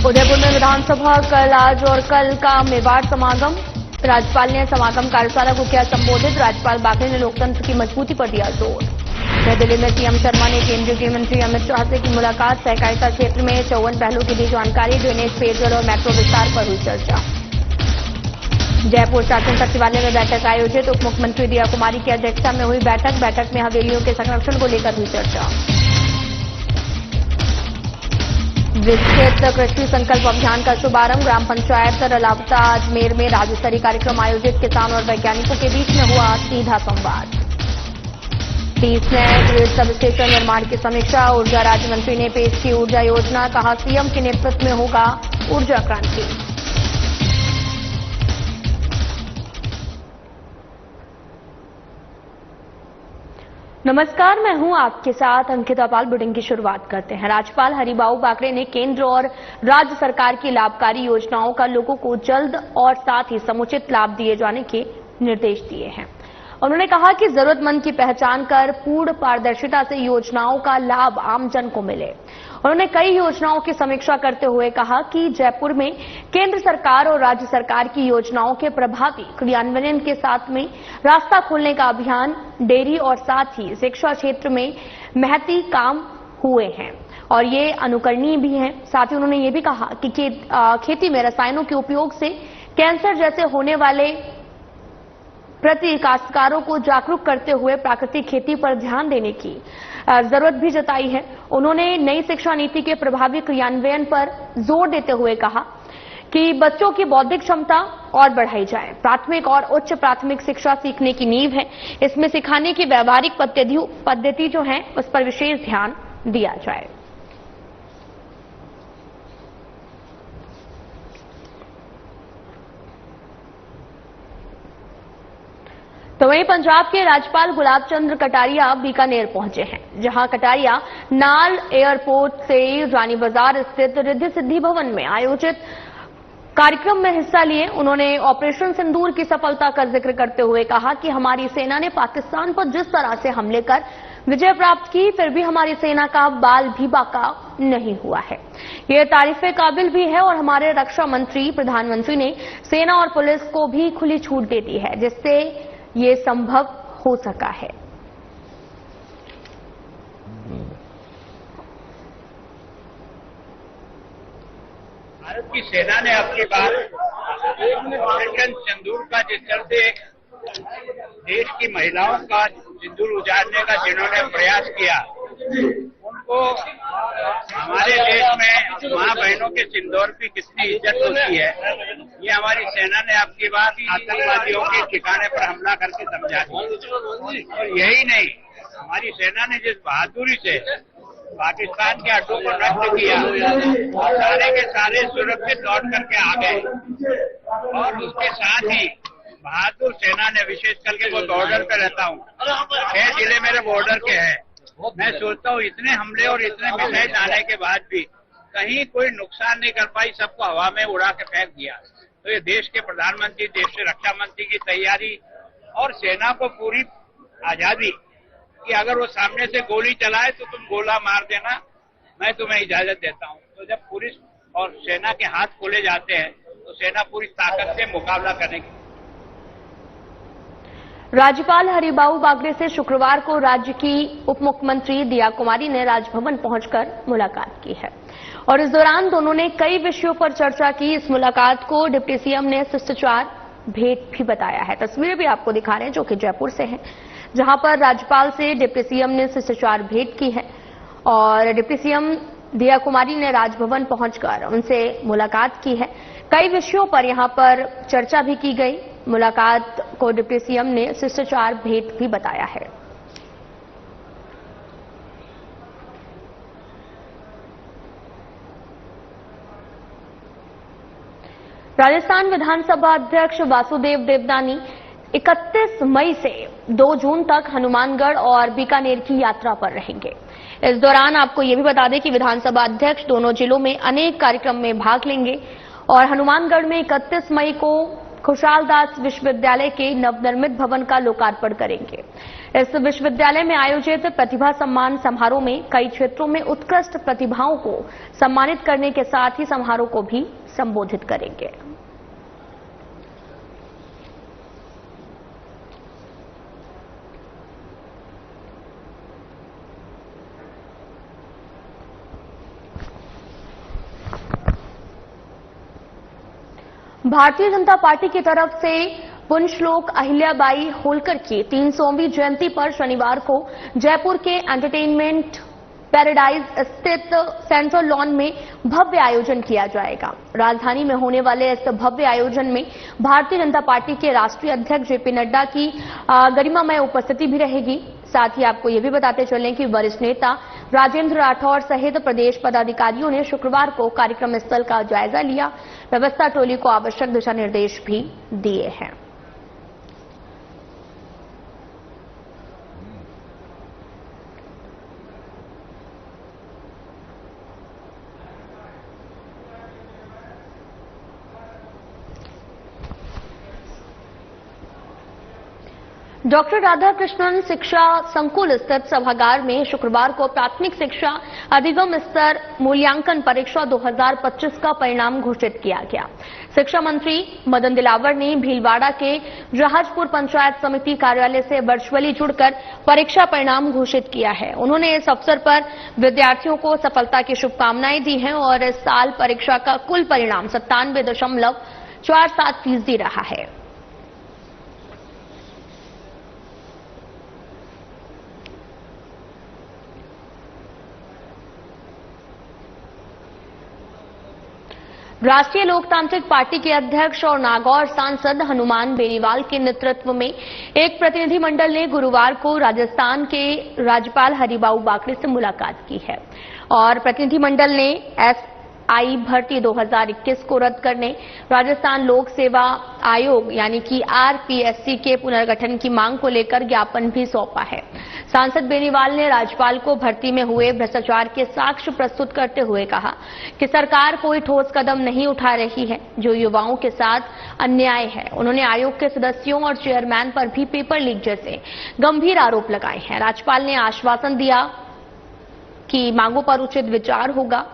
उदयपुर में विधानसभा कल, आज और कल का मेवाड़ समागम। राज्यपाल ने समागम कार्यशाला को किया संबोधित। राज्यपाल बागरे ने लोकतंत्र की मजबूती पर दिया जोर। नई दिल्ली में सीएम शर्मा ने केंद्रीय गृह मंत्री अमित शाह से की मुलाकात। सहकारिता क्षेत्र में 54 पहलों की दी जानकारी। ड्रेनेज, पेयजल और मेट्रो विस्तार पर हुई चर्चा। जयपुर शासन सचिवालय में बैठक आयोजित। उप मुख्यमंत्री दिया कुमारी की अध्यक्षता में हुई बैठक में हवेलियों के संरक्षण को लेकर हुई चर्चा। विस्तृत कृषि संकल्प अभियान का शुभारंभ। ग्राम पंचायत रलावता अजमेर में राज्य स्तरीय कार्यक्रम आयोजित। किसान और वैज्ञानिकों के बीच में हुआ सीधा संवाद। 30 नए ग्रिड सब स्टेशन निर्माण की समीक्षा। ऊर्जा राज्य मंत्री ने पेश की ऊर्जा योजना। कहा, सीएम के नेतृत्व में होगा ऊर्जा क्रांति। नमस्कार, मैं हूं आपके साथ अंकिता पाल। बुलेटिन की शुरुआत करते हैं। राज्यपाल हरिबाऊ बागरे ने केंद्र और राज्य सरकार की लाभकारी योजनाओं का लोगों को जल्द और साथ ही समुचित लाभ दिए जाने के निर्देश दिए हैं। उन्होंने कहा कि जरूरतमंद की पहचान कर पूर्ण पारदर्शिता से योजनाओं का लाभ आमजन को मिले। उन्होंने कई योजनाओं की समीक्षा करते हुए कहा कि जयपुर में केंद्र सरकार और राज्य सरकार की योजनाओं के प्रभावी क्रियान्वयन के साथ में रास्ता खोलने का अभियान, डेयरी और साथ ही शिक्षा क्षेत्र में महती काम हुए हैं और ये अनुकरणीय भी हैं। साथ ही उन्होंने ये भी कहा कि खेती में रसायनों के उपयोग से कैंसर जैसे होने वाले प्रति काश्तकारों को जागरूक करते हुए प्राकृतिक खेती पर ध्यान देने की जरूरत भी जताई है। उन्होंने नई शिक्षा नीति के प्रभावी क्रियान्वयन पर जोर देते हुए कहा कि बच्चों की बौद्धिक क्षमता और बढ़ाई जाए। प्राथमिक और उच्च प्राथमिक शिक्षा सीखने की नींव है। इसमें सिखाने की व्यवहारिक पद्धति जो है उस पर विशेष ध्यान दिया जाए। तो वहीं पंजाब के राज्यपाल गुलाब चंद कटारिया बीकानेर पहुंचे हैं, जहां कटारिया नाल एयरपोर्ट से रानी बाजार स्थित रिद्धि सिद्धि भवन में आयोजित कार्यक्रम में हिस्सा लिए। उन्होंने ऑपरेशन सिंदूर की सफलता का जिक्र करते हुए कहा कि हमारी सेना ने पाकिस्तान पर जिस तरह से हमले कर विजय प्राप्त की, फिर भी हमारी सेना का बाल भी बाका नहीं हुआ है। ये तारीफे काबिल भी है और हमारे रक्षा मंत्री, प्रधानमंत्री ने सेना और पुलिस को भी खुली छूट दे दी है, जिससे ये संभव हो सका है। भारत की सेना ने अपनी बार ऑपरेशन सिंदूर का, जिस तरह से देश की महिलाओं का सिंदूर उजाड़ने का जिन्होंने प्रयास किया, उनको हमारे देश में मां बहनों के सिंदूर की कितनी इज्जत होती है, ये हमारी सेना ने आपकी बात आतंकवादियों के ठिकाने पर हमला करके समझा दिया। और यही नहीं, हमारी सेना ने जिस बहादुरी से पाकिस्तान के अड्डों को नष्ट किया, सारे के सारे सुरक्षित लौट करके आ गए। और उसके साथ ही बहादुर सेना ने, विशेष करके वो बॉर्डर पे रहता हूँ, 6 जिले मेरे बॉर्डर के हैं, मैं सोचता हूँ इतने हमले और इतने मिसाइल आने के बाद भी कहीं कोई नुकसान नहीं कर पाई, सबको हवा में उड़ा के फेंक दिया। तो ये देश के प्रधानमंत्री, देश के रक्षा मंत्री की तैयारी और सेना को पूरी आजादी कि अगर वो सामने से गोली चलाए तो तुम गोला मार देना, मैं तुम्हें इजाजत देता हूँ। तो जब पुलिस और सेना के हाथ खोले जाते हैं तो सेना पूरी ताकत से मुकाबला करेगी। राज्यपाल हरिबाऊ बागरे से शुक्रवार को राज्य की उप मुख्यमंत्री दिया कुमारी ने राजभवन पहुंचकर मुलाकात की है और इस दौरान दोनों ने कई विषयों पर चर्चा की। इस मुलाकात को डिप्टी सीएम ने शिष्टाचार भेंट भी बताया है। तस्वीरें भी आपको दिखा रहे हैं जो कि जयपुर से हैं, जहां पर राज्यपाल से डिप्टी सीएम ने शिष्टाचार भेंट की है और डिप्टी सीएम दिया कुमारी ने राजभवन पहुंचकर उनसे मुलाकात की है। कई विषयों पर यहां पर चर्चा भी की गई। मुलाकात को डिप्टी सीएम ने शिष्टाचार भेंट भी बताया है। राजस्थान विधानसभा अध्यक्ष वासुदेव देवनानी 31 मई से 2 जून तक हनुमानगढ़ और बीकानेर की यात्रा पर रहेंगे। इस दौरान आपको ये भी बता दें कि विधानसभा अध्यक्ष दोनों जिलों में अनेक कार्यक्रम में भाग लेंगे और हनुमानगढ़ में 31 मई को खुशाल दास विश्वविद्यालय के नवनिर्मित भवन का लोकार्पण करेंगे। इस विश्वविद्यालय में आयोजित प्रतिभा सम्मान समारोह में कई क्षेत्रों में उत्कृष्ट प्रतिभाओं को सम्मानित करने के साथ ही समारोह को भी संबोधित करेंगे। भारतीय जनता पार्टी की तरफ से पुण्यश्लोक अहिल्याबाई होलकर की 300वीं जयंती पर शनिवार को जयपुर के एंटरटेनमेंट पैराडाइज स्थित सेंट्रल लॉन में भव्य आयोजन किया जाएगा। राजधानी में होने वाले इस भव्य आयोजन में भारतीय जनता पार्टी के राष्ट्रीय अध्यक्ष जेपी नड्डा की गरिमामय उपस्थिति भी रहेगी। साथ ही आपको ये भी बताते चलें कि वरिष्ठ नेता राजेंद्र राठौर सहित प्रदेश पदाधिकारियों ने शुक्रवार को कार्यक्रम स्थल का जायजा लिया। व्यवस्था टोली को आवश्यक दिशा निर्देश भी दिए हैं। डॉक्टर राधाकृष्णन शिक्षा संकुल स्थित सभागार में शुक्रवार को प्राथमिक शिक्षा अधिगम स्तर मूल्यांकन परीक्षा 2025 का परिणाम घोषित किया गया। शिक्षा मंत्री मदन दिलावर ने भीलवाड़ा के जहाजपुर पंचायत समिति कार्यालय से वर्चुअली जुड़कर परीक्षा परिणाम घोषित किया है। उन्होंने इस अवसर पर विद्यार्थियों को सफलता की शुभकामनाएं दी हैं और इस साल परीक्षा का कुल परिणाम 97.47% रहा है। राष्ट्रीय लोकतांत्रिक पार्टी के अध्यक्ष और नागौर सांसद हनुमान बेनीवाल के नेतृत्व में एक प्रतिनिधिमंडल ने गुरुवार को राजस्थान के राज्यपाल हरिबाऊ बाकरे से मुलाकात की है और प्रतिनिधिमंडल ने एसआई भर्ती 2021 को रद्द करने, राजस्थान लोक सेवा आयोग यानी कि आरपीएससी के पुनर्गठन की मांग को लेकर ज्ञापन भी सौंपा है। सांसद बेनीवाल ने राज्यपाल को भर्ती में हुए भ्रष्टाचार के साक्ष्य प्रस्तुत करते हुए कहा कि सरकार कोई ठोस कदम नहीं उठा रही है, जो युवाओं के साथ अन्याय है। उन्होंने आयोग के सदस्यों और चेयरमैन पर भी पेपर लीक जैसे गंभीर आरोप लगाए हैं। राज्यपाल ने आश्वासन दिया कि मांगों पर उचित विचार होगा।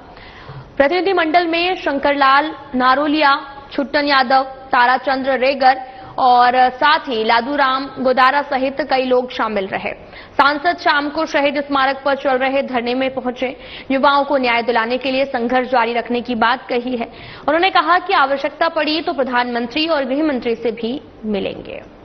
प्रतिनिधिमंडल में शंकरलाल नारोलिया, छुट्टन यादव, ताराचंद्र रेगर और साथ ही लादूराम गोदारा सहित कई लोग शामिल रहे। सांसद शाम को शहीद स्मारक पर चल रहे धरने में पहुंचे, युवाओं को न्याय दिलाने के लिए संघर्ष जारी रखने की बात कही है। उन्होंने कहा कि आवश्यकता पड़ी तो प्रधानमंत्री और गृह मंत्री से भी मिलेंगे।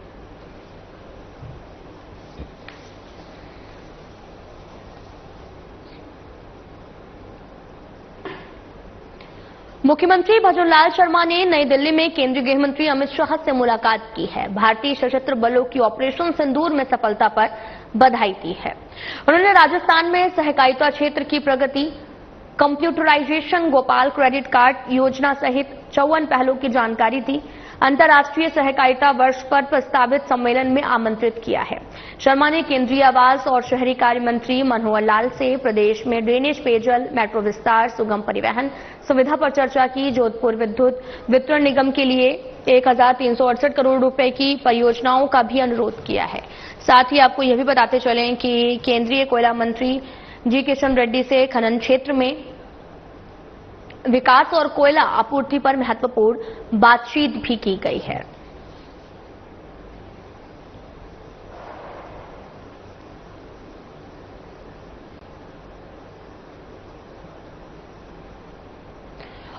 मुख्यमंत्री भजनलाल शर्मा ने नई दिल्ली में केंद्रीय गृह मंत्री अमित शाह से मुलाकात की है। भारतीय सशस्त्र बलों की ऑपरेशन सिंदूर में सफलता पर बधाई दी है। उन्होंने राजस्थान में सहकारिता क्षेत्र की प्रगति, कंप्यूटराइजेशन, गोपाल क्रेडिट कार्ड योजना सहित 54 पहलों की जानकारी दी। अंतर्राष्ट्रीय सहकारिता वर्ष पर प्रस्तावित सम्मेलन में आमंत्रित किया है। शर्मा ने केंद्रीय आवास और शहरी कार्य मंत्री मनोहर लाल से प्रदेश में ड्रेनेज, पेयजल, मेट्रो विस्तार, सुगम परिवहन सुविधा पर चर्चा की। जोधपुर विद्युत वितरण निगम के लिए 1368 करोड़ रुपए की परियोजनाओं का भी अनुरोध किया है। साथ ही आपको यह भी बताते चलें कि केंद्रीय कोयला मंत्री जी किशन रेड्डी से खनन क्षेत्र में विकास और कोयला आपूर्ति पर महत्वपूर्ण बातचीत भी की गई है।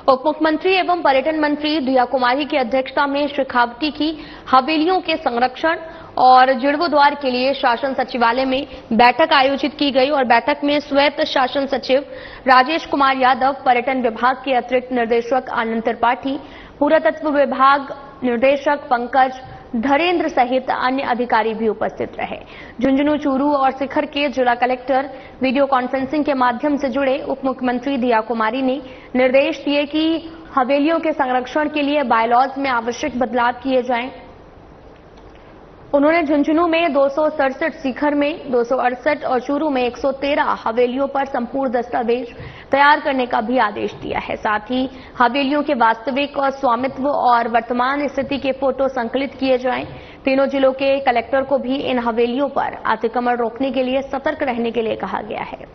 उप मुख्यमंत्री एवं पर्यटन मंत्री दिया कुमारी की अध्यक्षता में शेखावटी की हवेलियों के संरक्षण और जीर्णोद्धार के लिए शासन सचिवालय में बैठक आयोजित की गई और बैठक में स्वायत्त शासन सचिव राजेश कुमार यादव, पर्यटन विभाग के अतिरिक्त निर्देशक आनंद त्रिपाठी, पुरातत्व विभाग निदेशक पंकज धरेंद्र सहित अन्य अधिकारी भी उपस्थित रहे। झुंझुनू, चूरू और शिखर के जिला कलेक्टर वीडियो कॉन्फ्रेंसिंग के माध्यम से जुड़े। उप मुख्यमंत्री दिया कुमारी ने निर्देश दिए कि हवेलियों के संरक्षण के लिए बायलॉज में आवश्यक बदलाव किए जाएं। उन्होंने झुंझुनू में 267, सीकर में 268 और चूरू में 113 हवेलियों पर संपूर्ण दस्तावेज तैयार करने का भी आदेश दिया है। साथ ही हवेलियों के वास्तविक और स्वामित्व और वर्तमान स्थिति के फोटो संकलित किए जाएं। तीनों जिलों के कलेक्टर को भी इन हवेलियों पर अतिक्रमण रोकने के लिए सतर्क रहने के लिए कहा गया है।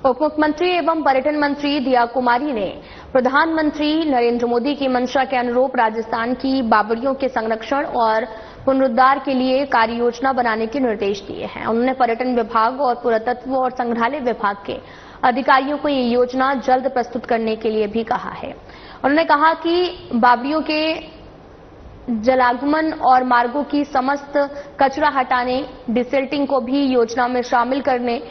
उप मुख्यमंत्री एवं पर्यटन मंत्री दिया कुमारी ने प्रधानमंत्री नरेंद्र मोदी की मंशा के अनुरूप राजस्थान की बावड़ियों के संरक्षण और पुनरुद्धार के लिए कार्य योजना बनाने के निर्देश दिए हैं। उन्होंने पर्यटन विभाग और पुरातत्व और संग्रहालय विभाग के अधिकारियों को ये योजना जल्द प्रस्तुत करने के लिए भी कहा है। उन्होंने कहा कि बावड़ियों के जलागमन और मार्गों की समस्त कचरा हटाने, डिसिल्टिंग को भी योजना में शामिल करने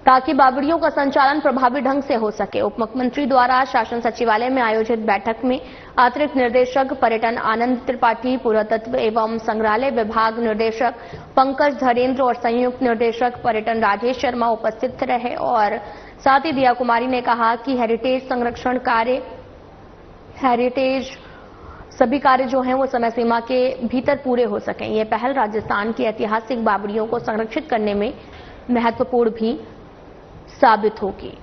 ताकि बावड़ियों का संचालन प्रभावी ढंग से हो सके। उप मुख्यमंत्री द्वारा शासन सचिवालय में आयोजित बैठक में अतिरिक्त निर्देशक पर्यटन आनंद त्रिपाठी, पुरातत्व एवं संग्रहालय विभाग निदेशक पंकज धरेन्द्र और संयुक्त निर्देशक पर्यटन राजेश शर्मा उपस्थित रहे। और साथ ही दिया कुमारी ने कहा कि हेरिटेज संरक्षण कार्य, सभी कार्य जो हैं वो समय सीमा के भीतर पूरे हो सकें। ये पहल राजस्थान की ऐतिहासिक बावड़ियों को संरक्षित करने में महत्वपूर्ण भी साबित होगी।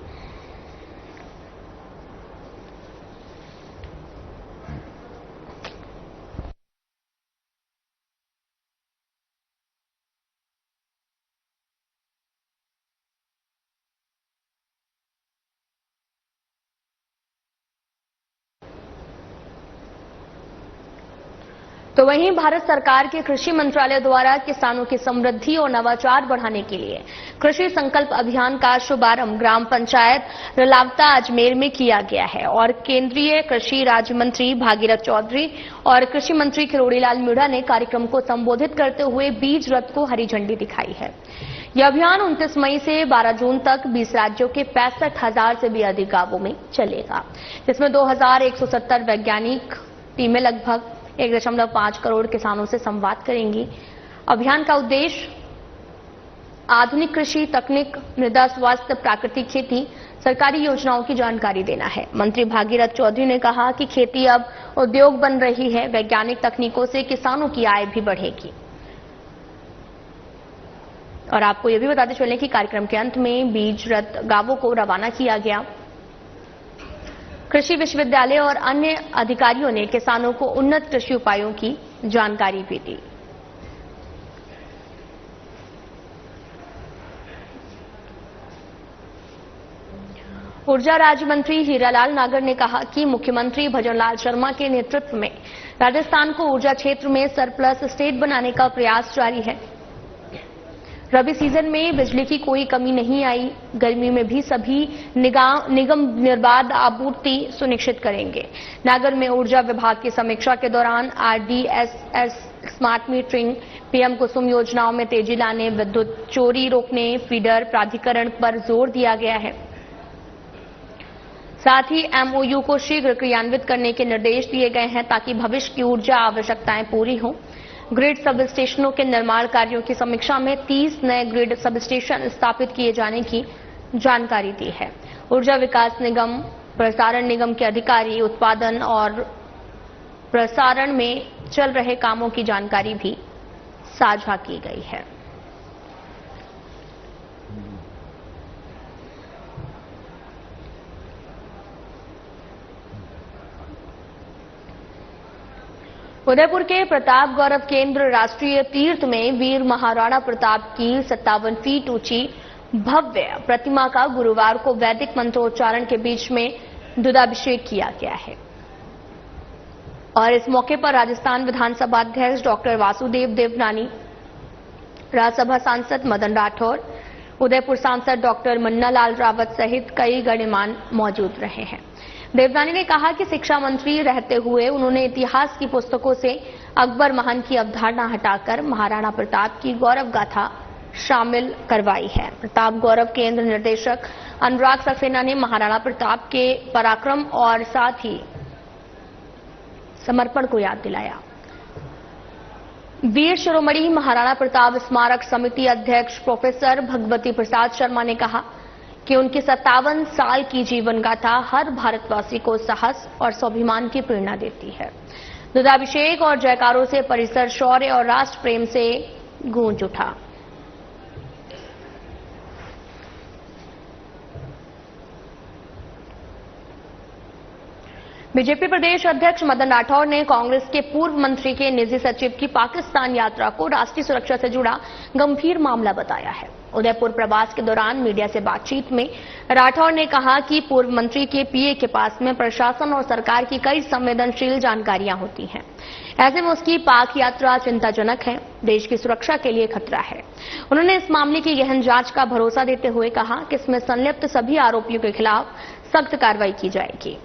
तो वहीं भारत सरकार के कृषि मंत्रालय द्वारा किसानों की समृद्धि और नवाचार बढ़ाने के लिए कृषि संकल्प अभियान का शुभारंभ ग्राम पंचायत रलावता अजमेर में किया गया है और केंद्रीय कृषि राज्य मंत्री भागीरथ चौधरी और कृषि मंत्री किरोड़ीलाल मीणा ने कार्यक्रम को संबोधित करते हुए बीज रथ को हरी झंडी दिखाई है। यह अभियान 29 मई से 12 जून तक 20 राज्यों के 65,000 से भी अधिक गांवों में चलेगा, जिसमें 2,170 वैज्ञानिक टीमें लगभग 1.5 करोड़ किसानों से संवाद करेंगी। अभियान का उद्देश्य आधुनिक कृषि तकनीक, मृदा स्वास्थ्य, प्राकृतिक खेती, सरकारी योजनाओं की जानकारी देना है। मंत्री भागीरथ चौधरी ने कहा कि खेती अब उद्योग बन रही है, वैज्ञानिक तकनीकों से किसानों की आय भी बढ़ेगी। और आपको यह भी बताते चलें कि कार्यक्रम के अंत में बीज रथ गांवों को रवाना किया गया। कृषि विश्वविद्यालय और अन्य अधिकारियों ने किसानों को उन्नत कृषि उपायों की जानकारी भी दी। ऊर्जा राज्य मंत्री हीरालाल नागर ने कहा कि मुख्यमंत्री भजनलाल शर्मा के नेतृत्व में राजस्थान को ऊर्जा क्षेत्र में सरप्लस स्टेट बनाने का प्रयास जारी है। रबी सीजन में बिजली की कोई कमी नहीं आई। गर्मी में भी सभी निगम निर्बाध आपूर्ति सुनिश्चित करेंगे। नागर में ऊर्जा विभाग की समीक्षा के दौरान RDSS, स्मार्ट मीटरिंग, PM कुसुम योजनाओं में तेजी लाने, विद्युत चोरी रोकने, फीडर प्राधिकरण पर जोर दिया गया है। साथ ही MOU को शीघ्र क्रियान्वित करने के निर्देश दिए गए हैं ताकि भविष्य की ऊर्जा आवश्यकताएं पूरी हों। ग्रिड सब स्टेशनों के निर्माण कार्यों की समीक्षा में 30 नए ग्रिड सब स्टेशन स्थापित किए जाने की जानकारी दी है। ऊर्जा विकास निगम, प्रसारण निगम के अधिकारी उत्पादन और प्रसारण में चल रहे कामों की जानकारी भी साझा की गई है। उदयपुर के प्रताप गौरव केंद्र राष्ट्रीय तीर्थ में वीर महाराणा प्रताप की 57 फीट ऊंची भव्य प्रतिमा का गुरुवार को वैदिक मंत्रोच्चारण के बीच में दुधाभिषेक किया गया है। और इस मौके पर राजस्थान विधानसभा अध्यक्ष डॉक्टर वासुदेव देवनानी, राज्यसभा सांसद मदन राठौर, उदयपुर सांसद डॉक्टर मन्नालाल रावत सहित कई गणमान्य मौजूद रहे हैं। देवनानी ने कहा कि शिक्षा मंत्री रहते हुए उन्होंने इतिहास की पुस्तकों से अकबर महान की अवधारणा हटाकर महाराणा प्रताप की गौरव गाथा शामिल करवाई है। प्रताप गौरव केंद्र निदेशक अनुराग सक्सेना ने महाराणा प्रताप के पराक्रम और साथ ही समर्पण को याद दिलाया। वीर शिरोमणि महाराणा प्रताप स्मारक समिति अध्यक्ष प्रोफेसर भगवती प्रसाद शर्मा ने कहा कि उनकी 57 साल की जीवन गाथा हर भारतवासी को साहस और स्वाभिमान की प्रेरणा देती है। दुधाभिषेक और जयकारों से परिसर शौर्य और राष्ट्र प्रेम से गूंज उठा। बीजेपी प्रदेश अध्यक्ष मदन राठौर ने कांग्रेस के पूर्व मंत्री के निजी सचिव की पाकिस्तान यात्रा को राष्ट्रीय सुरक्षा से जुड़ा गंभीर मामला बताया है। उदयपुर प्रवास के दौरान मीडिया से बातचीत में राठौर ने कहा कि पूर्व मंत्री के पीए के पास में प्रशासन और सरकार की कई संवेदनशील जानकारियां होती हैं। ऐसे में उसकी पाक यात्रा चिंताजनक है, देश की सुरक्षा के लिए खतरा है। उन्होंने इस मामले की गहन जांच का भरोसा देते हुए कहा कि इसमें संलिप्त सभी आरोपियों के खिलाफ सख्त कार्रवाई की जाएगी।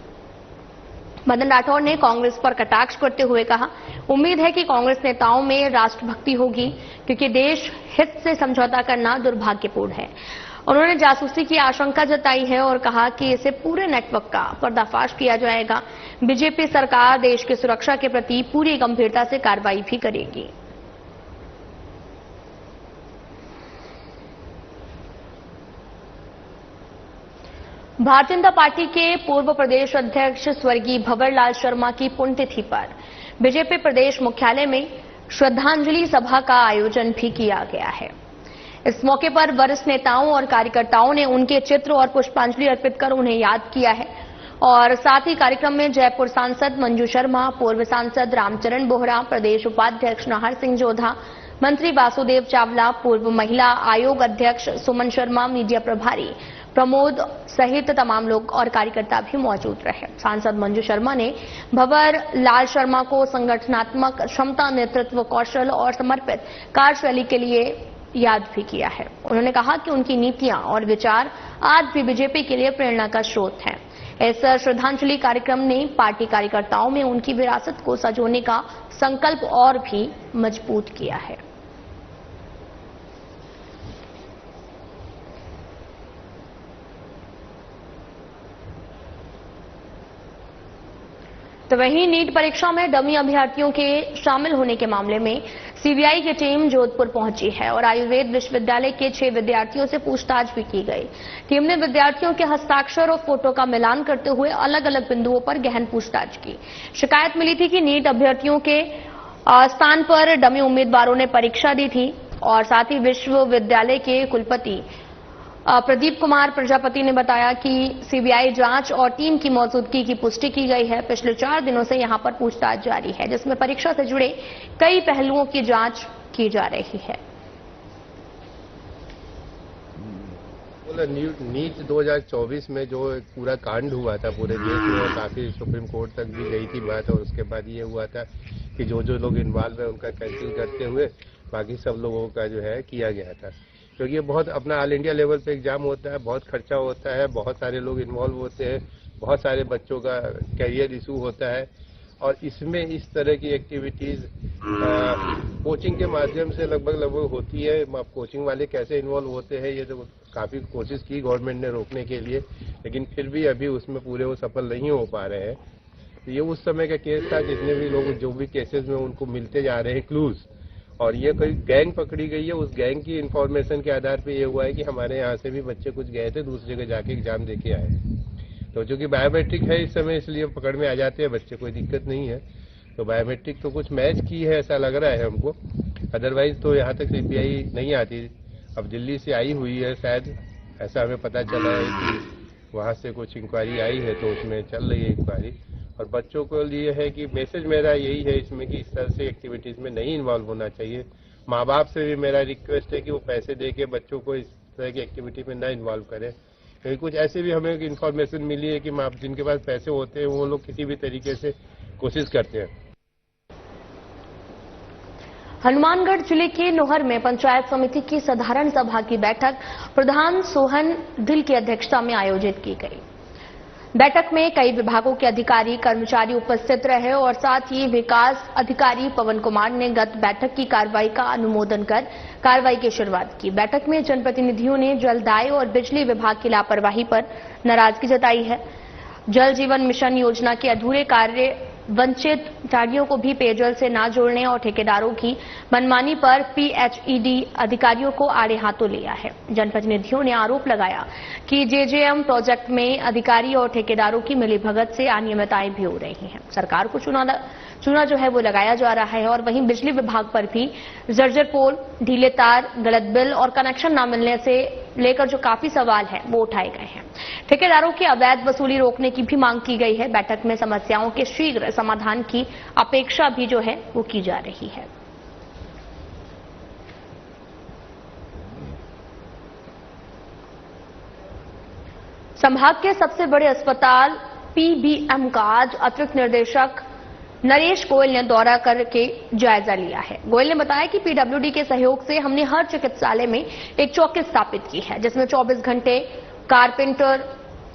मदन राठौर ने कांग्रेस पर कटाक्ष करते हुए कहा, उम्मीद है कि कांग्रेस नेताओं में राष्ट्रभक्ति होगी, क्योंकि देश हित से समझौता करना दुर्भाग्यपूर्ण है। उन्होंने जासूसी की आशंका जताई है और कहा कि इसे पूरे नेटवर्क का पर्दाफाश किया जाएगा। बीजेपी सरकार देश की सुरक्षा के प्रति पूरी गंभीरता से कार्रवाई भी करेगी। भारतीय जनता पार्टी के पूर्व प्रदेश अध्यक्ष स्वर्गीय भंवरलाल शर्मा की पुण्यतिथि पर बीजेपी प्रदेश मुख्यालय में श्रद्धांजलि सभा का आयोजन भी किया गया है। इस मौके पर वरिष्ठ नेताओं और कार्यकर्ताओं ने उनके चित्र और पुष्पांजलि अर्पित कर उन्हें याद किया है और साथ ही कार्यक्रम में जयपुर सांसद मंजू शर्मा, पूर्व सांसद रामचरण बोहरा, प्रदेश उपाध्यक्ष नाहर सिंह जोधा, मंत्री वासुदेव चावला, पूर्व महिला आयोग अध्यक्ष सुमन शर्मा, मीडिया प्रभारी प्रमोद सहित तमाम लोग और कार्यकर्ता भी मौजूद रहे। सांसद मंजू शर्मा ने भंवरलाल शर्मा को संगठनात्मक क्षमता, नेतृत्व कौशल और समर्पित कार्यशैली के लिए याद भी किया है। उन्होंने कहा कि उनकी नीतियां और विचार आज भी बीजेपी के लिए प्रेरणा का स्रोत हैं। इस श्रद्धांजलि कार्यक्रम ने पार्टी कार्यकर्ताओं में उनकी विरासत को संजोने का संकल्प और भी मजबूत किया है। तो वहीं नीट परीक्षा में डमी अभ्यर्थियों के शामिल होने के मामले में सीबीआई की टीम जोधपुर पहुंची है और आयुर्वेद विश्वविद्यालय के 6 विद्यार्थियों से पूछताछ भी की गई। टीम ने विद्यार्थियों के हस्ताक्षर और फोटो का मिलान करते हुए अलग अलग बिंदुओं पर गहन पूछताछ की। शिकायत मिली थी कि नीट अभ्यर्थियों के स्थान पर डमी उम्मीदवारों ने परीक्षा दी थी और साथ ही विश्वविद्यालय के कुलपति प्रदीप कुमार प्रजापति ने बताया कि सीबीआई जांच और टीम की मौजूदगी की पुष्टि की गई है। पिछले 4 दिनों से यहां पर पूछताछ जारी है, जिसमें परीक्षा से जुड़े कई पहलुओं की जांच की जा रही है। नीट 2024 में जो पूरा कांड हुआ था पूरे देश में और काफी सुप्रीम कोर्ट तक भी गई थी बात, और उसके बाद ये हुआ था कि जो लोग इन्वॉल्व है उनका कैंसिल करते हुए बाकी सब लोगों का जो है किया गया था। क्योंकि ये बहुत अपना ऑल इंडिया लेवल पे एग्जाम होता है, बहुत खर्चा होता है, बहुत सारे लोग इन्वॉल्व होते हैं, बहुत सारे बच्चों का कैरियर इशू होता है और इसमें इस तरह की एक्टिविटीज कोचिंग के माध्यम से लगभग होती है। कोचिंग वाले कैसे इन्वॉल्व होते हैं ये तो काफी कोशिश की गवर्नमेंट ने रोकने के लिए, लेकिन फिर भी अभी उसमें पूरे वो सफल नहीं हो पा रहे हैं। तो ये उस समय का केस था, जितने भी लोग जो भी केसेस में उनको मिलते जा रहे हैं क्लूज, और ये कोई गैंग पकड़ी गई है। उस गैंग की इंफॉर्मेशन के आधार पे ये हुआ है कि हमारे यहाँ से भी बच्चे कुछ गए थे, दूसरी जगह जाके एग्जाम देके आए। तो चूंकि बायोमेट्रिक है इस समय, इसलिए पकड़ में आ जाते हैं बच्चे, कोई दिक्कत नहीं है। तो बायोमेट्रिक तो कुछ मैच की है ऐसा लग रहा है हमको, अदरवाइज तो यहाँ तक सीबीआई नहीं आती। अब दिल्ली से आई हुई है शायद, ऐसा हमें पता चला है कि वहाँ से कुछ इंक्वायरी आई है, तो उसमें चल रही है इंक्वायरी। और बच्चों को लिए है कि मैसेज मेरा यही है इसमें कि इस तरह से एक्टिविटीज में नहीं इन्वॉल्व होना चाहिए। माँ बाप से भी मेरा रिक्वेस्ट है कि वो पैसे दे के बच्चों को इस तरह की एक्टिविटी में न इन्वॉल्व करें। क्योंकि कुछ ऐसे भी हमें इन्फॉर्मेशन मिली है कि माँ जिनके पास पैसे होते हैं वो लोग किसी भी तरीके से कोशिश करते हैं। हनुमानगढ़ जिले के नोहर में पंचायत समिति की साधारण सभा की बैठक प्रधान सोहन धिल की अध्यक्षता में आयोजित की गई। बैठक में कई विभागों के अधिकारी कर्मचारी उपस्थित रहे और साथ ही विकास अधिकारी पवन कुमार ने गत बैठक की कार्रवाई का अनुमोदन कर कार्रवाई की शुरुआत की। बैठक में जनप्रतिनिधियों ने जलदाय और बिजली विभाग की लापरवाही पर नाराजगी जताई है। जल जीवन मिशन योजना के अधूरे कार्य वंचित जातियों को भी पेयजल से ना जोड़ने और ठेकेदारों की मनमानी पर पीएचईडी अधिकारियों को आड़े हाथों लिया है। जनप्रतिनिधियों ने आरोप लगाया कि जेजेएम प्रोजेक्ट में अधिकारी और ठेकेदारों की मिलीभगत से अनियमितताएं भी हो रही हैं। सरकार को चूना जो है वो लगाया जा रहा है और वहीं बिजली विभाग पर भी जर्जर पोल, ढीले तार, गलत बिल और कनेक्शन न मिलने से लेकर जो काफी सवाल है वो उठाए गए हैं। ठेकेदारों की अवैध वसूली रोकने की भी मांग की गई है। बैठक में समस्याओं के शीघ्र समाधान की अपेक्षा भी जो है वो की जा रही है। संभाग के सबसे बड़े अस्पताल पीबीएम का आज अतिरिक्त निदेशक नरेश गोयल ने दौरा करके जायजा लिया है। गोयल ने बताया कि पीडब्ल्यूडी के सहयोग से हमने हर चिकित्सालय में एक चौकी स्थापित की है, जिसमें 24 घंटे कारपेंटर,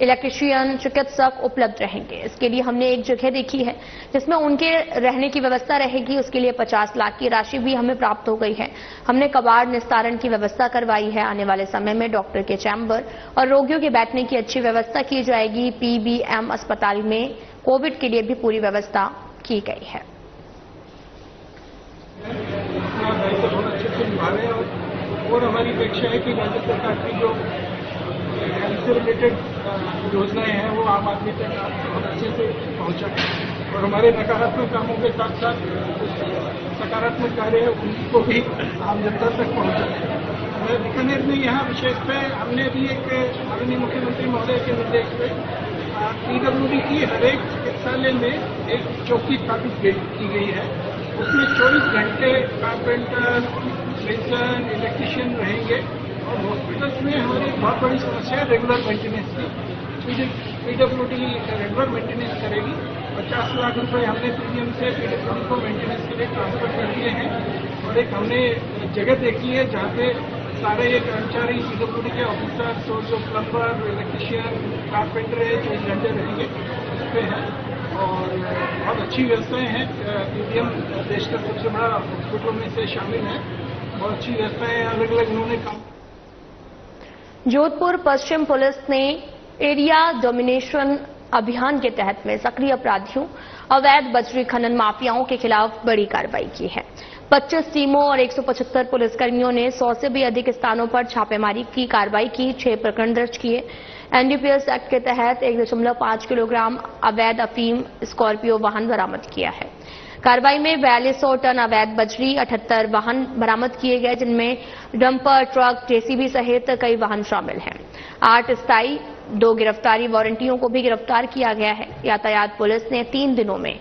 इलेक्ट्रीशियन, चिकित्सक उपलब्ध रहेंगे। इसके लिए हमने एक जगह देखी है जिसमें उनके रहने की व्यवस्था रहेगी। उसके लिए 50 लाख की राशि भी हमें प्राप्त हो गई है। हमने कबाड़ निस्तारण की व्यवस्था करवाई है। आने वाले समय में डॉक्टर के चैम्बर और रोगियों के बैठने की अच्छी व्यवस्था की जाएगी। पीबीएम अस्पताल में कोविड के लिए भी पूरी व्यवस्था की गई है। बहुत अच्छे से निभा रहे हैं और हमारी अपेक्षा है कि राज्य सरकार की जो हेल्थ से रिलेटेड योजनाएं हैं वो आम आदमी तक बहुत अच्छे से पहुंचाएं और हमारे नकारात्मक कामों के साथ साथ सकारात्मक कार्य है उनको भी आम जनता तक पहुंचाएं। बीकानेर में यहाँ विशेष पे हमने भी एक माननीय मुख्यमंत्री महोदय के निर्देश पे पीडब्ल्यूडी की हरेक चिकित्सालय में एक चौकी स्थापित की गई है। उसमें 24 घंटे कारपेंटर, मेसन, इलेक्ट्रीशियन रहेंगे और हॉस्पिटल्स में हमारी बहुत बड़ी समस्या है रेगुलर मेंटेनेंस की। पीडब्ल्यूडी रेगुलर मेंटेनेंस करेगी। 50 लाख रुपए हमने पीडीएम से पीडब्ल्यूडी को मेंटेनेंस के लिए ट्रांसफर कर दिए हैं और एक हमने जगह देखी है जहाँ पे सारे ये कर्मचारी पीडब्ल्यूडी के ऑफिसर्स और जो प्लम्बर, इलेक्ट्रीशियन, कारपेंटर है 24 घंटे रहेंगे उस पर है और बहुत अच्छी व्यवस्थाएं हैं। पीडीएम देश का सबसे बड़ा हॉस्पिटलों में से शामिल है। बहुत अच्छी व्यवस्थाएं अलग अलग उन्होंने काम। जोधपुर पश्चिम पुलिस ने एरिया डोमिनेशन अभियान के तहत में सक्रिय अपराधियों, अवैध बजरी खनन माफियाओं के खिलाफ बड़ी कार्रवाई की है। 25 टीमों और 175 पुलिसकर्मियों ने 100 से भी अधिक स्थानों पर छापेमारी की कार्रवाई की। 6 प्रकरण दर्ज किए। एनडीपीएस एक्ट के तहत 1.5 किलोग्राम अवैध अफीम स्कॉर्पियो वाहन बरामद किया है। कार्रवाई में 4200 टन अवैध बजरी, 78 वाहन बरामद किए गए, जिनमें डंपर, ट्रक, जेसीबी सहित कई वाहन शामिल हैं। 8 स्थायी, 2 गिरफ्तारी वारंटियों को भी गिरफ्तार किया गया है। यातायात पुलिस ने 3 दिनों में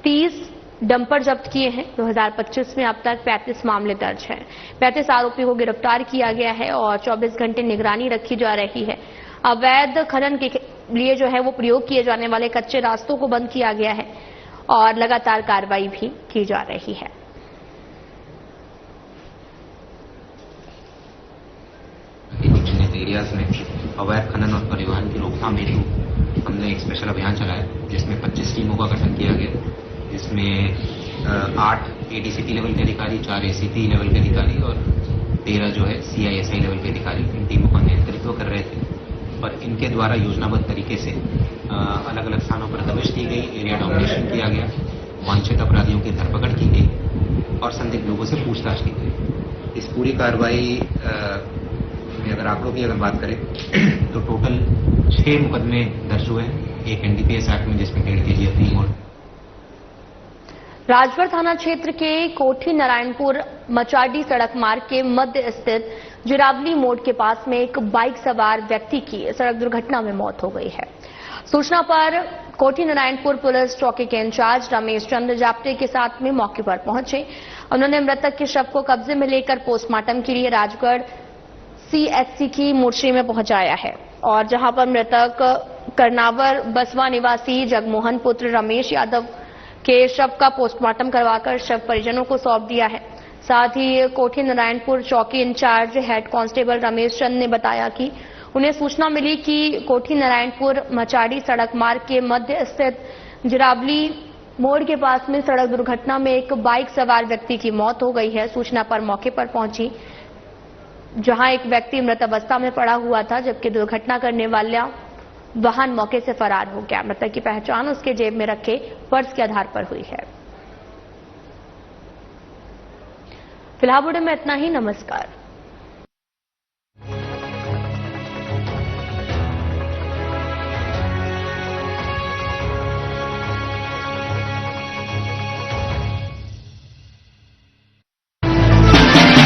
30 डंपर जब्त किए हैं। 2025 में अब तक 35 मामले दर्ज हैं। 35 आरोपियों को गिरफ्तार किया गया है और 24 घंटे निगरानी रखी जा रही है। अवैध खनन के लिए जो है वो प्रयोग किए जाने वाले कच्चे रास्तों को बंद किया गया है और लगातार कार्रवाई भी की जा रही है। चिन्हित एरियाज में अवैध खनन और परिवहन की रोकथाम हेतु हमने एक स्पेशल अभियान चलाया जिसमें 25 टीमों का गठन किया गया, जिसमें 8 एडीसीपी लेवल के अधिकारी, 4 एसीपी लेवल के अधिकारी और 13 जो है सीआईएसआई लेवल के अधिकारी इन टीमों का नेतृत्व कर रहे थे और इनके द्वारा योजनाबद्ध तरीके से अलग अलग स्थानों पर दबिश दी गई, एरिया डोमिनेशन किया गया, वांछित अपराधियों की धरपकड़ की गई और संदिग्ध लोगों से पूछताछ की गई। इस पूरी कार्रवाई में अगर आंकड़ों की अगर बात करें तो टोटल 6 मुकदमे दर्ज हुए हैं। एक एनडीपीएस एक्ट में जिसमें 1.5 kg अफीम और राजगढ़ थाना क्षेत्र के कोठी नारायणपुर मचाडी सड़क मार्ग के मध्य स्थित जिरावली मोड़ के पास में एक बाइक सवार व्यक्ति की सड़क दुर्घटना में मौत हो गई है। सूचना पर कोठी नारायणपुर पुलिस चौकी के इंचार्ज रमेश चंद्र जाप्टे के साथ में मौके पर पहुंचे। उन्होंने मृतक के शव को कब्जे में लेकर पोस्टमार्टम के लिए राजगढ़ सीएचसी की मोर्चे में पहुंचाया है और जहां पर मृतक कर्नावर बसवा निवासी जगमोहन पुत्र रमेश यादव के शव का पोस्टमार्टम करवाकर शव परिजनों को सौंप दिया है। साथ ही कोठी नारायणपुर चौकी in charge head constable Ramesh Chand ने बताया कि उन्हें सूचना मिली कि कोठी नारायणपुर मचाडी सड़क मार्ग के मध्य स्थित जिरावली मोड़ के पास में सड़क दुर्घटना में एक बाइक सवार व्यक्ति की मौत हो गई है। सूचना पर मौके पर पहुंची जहां एक व्यक्ति मृत अवस्था में पड़ा हुआ था, जबकि दुर्घटना करने वाला वाहन मौके से फरार हो गया। मृतक की पहचान उसके जेब में रखे पर्स के आधार पर हुई है। फिलहाल बुलेटिन में इतना ही। नमस्कार।